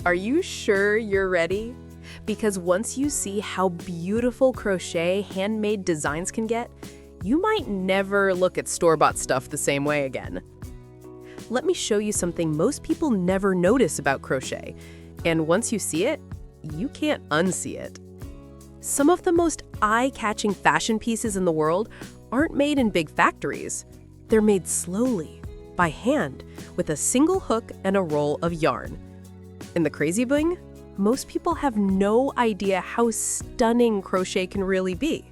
Are you sure you're ready? Because once you see how beautiful crochet handmade designs can get, you might never look at store-bought stuff the same way again. Let me show you something most people never notice about crochet, and once you see it, you can't unsee it. Some of the most eye-catching fashion pieces in the world aren't made in big factories. They're made slowly, by hand, with a single hook and a roll of yarn. And the crazy thing? Most people have no idea how stunning crochet can really be.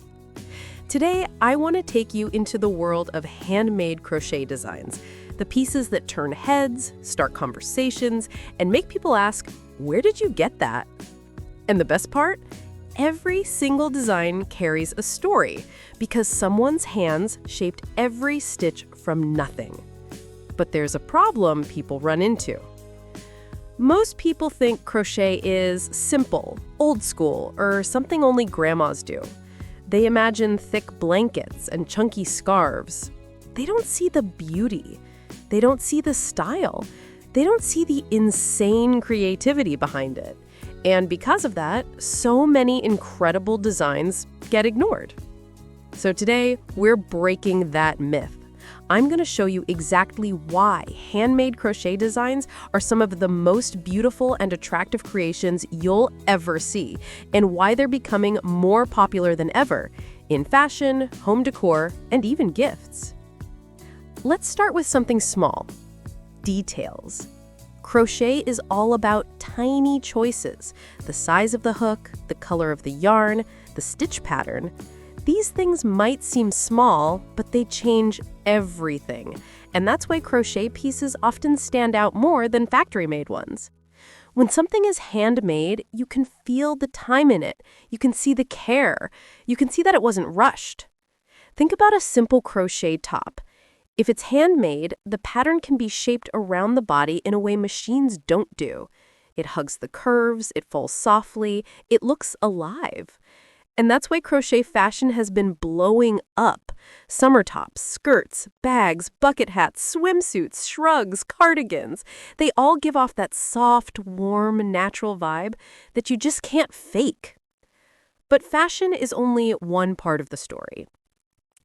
Today, I want to take you into the world of handmade crochet designs, the pieces that turn heads, start conversations, and make people ask, where did you get that? And the best part? Every single design carries a story because someone's hands shaped every stitch from nothing. But there's a problem people run into. Most people think crochet is simple, old school, or something only grandmas do. They imagine thick blankets and chunky scarves. They don't see the beauty. They don't see the style. They don't see the insane creativity behind it. And because of that, so many incredible designs get ignored. So today, we're breaking that myth. I'm going to show you exactly why handmade crochet designs are some of the most beautiful and attractive creations you'll ever see, and why they're becoming more popular than ever in fashion, home decor, and even gifts. Let's start with something small: details. Crochet is all about tiny choices: the size of the hook, the color of the yarn, the stitch pattern. These things might seem small, but they change everything. And that's why crochet pieces often stand out more than factory-made ones. When something is handmade, you can feel the time in it. You can see the care. You can see that it wasn't rushed. Think about a simple crochet top. If it's handmade, the pattern can be shaped around the body in a way machines don't do. It hugs the curves, it falls softly, it looks alive. And that's why crochet fashion has been blowing up. Summer tops, skirts, bags, bucket hats, swimsuits, shrugs, cardigans. They all give off that soft, warm, natural vibe that you just can't fake. But fashion is only one part of the story.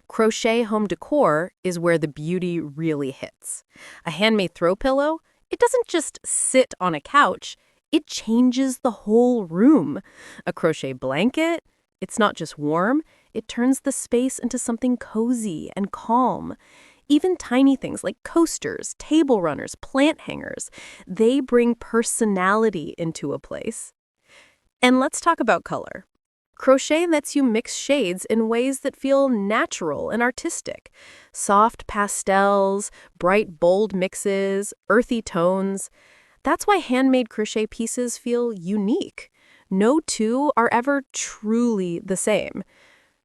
Crochet home decor is where the beauty really hits. A handmade throw pillow, it doesn't just sit on a couch, it changes the whole room. A crochet blanket, it's not just warm, it turns the space into something cozy and calm. Even tiny things like coasters, table runners, plant hangers, they bring personality into a place. And let's talk about color. Crochet lets you mix shades in ways that feel natural and artistic. Soft pastels, bright, bold mixes, earthy tones. That's why handmade crochet pieces feel unique. No two are ever truly the same.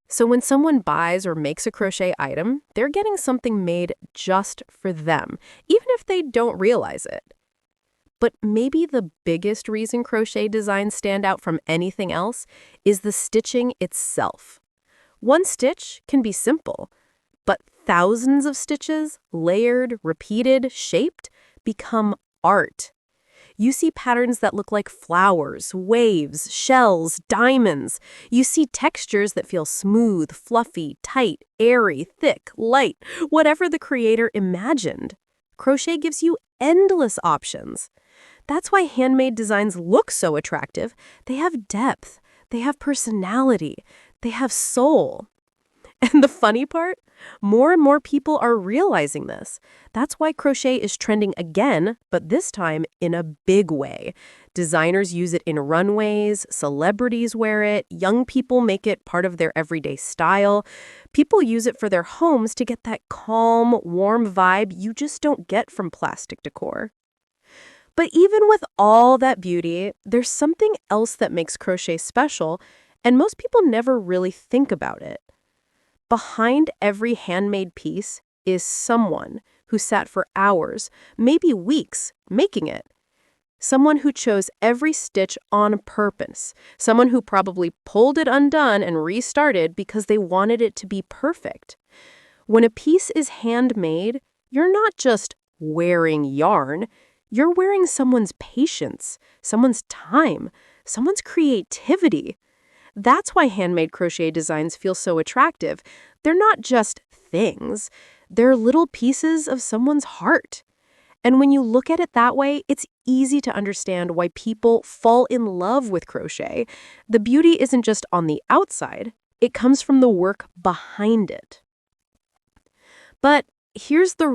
So when someone buys or makes a crochet item, they're getting something made just for them, even if they don't realize it. But maybe the biggest reason crochet designs stand out from anything else is the stitching itself. One stitch can be simple, but thousands of stitches, layered, repeated, shaped, become art. You see patterns that look like flowers, waves, shells, diamonds. You see textures that feel smooth, fluffy, tight, airy, thick, light, whatever the creator imagined. Crochet gives you endless options. That's why handmade designs look so attractive. They have depth, they have personality, they have soul. And the funny part? More and more people are realizing this. That's why crochet is trending again, but this time in a big way. Designers use it in runways, celebrities wear it, young people make it part of their everyday style. People use it for their homes to get that calm, warm vibe you just don't get from plastic decor. But even with all that beauty, there's something else that makes crochet special, and most people never really think about it. Behind every handmade piece is someone who sat for hours, maybe weeks, making it. Someone who chose every stitch on purpose. Someone who probably pulled it undone and restarted because they wanted it to be perfect. When a piece is handmade, you're not just wearing yarn. You're wearing someone's patience, someone's time, someone's creativity. That's why handmade crochet designs feel so attractive. They're not just things, they're little pieces of someone's heart. And when you look at it that way, it's easy to understand why people fall in love with crochet. The beauty isn't just on the outside, it comes from the work behind it. But here's the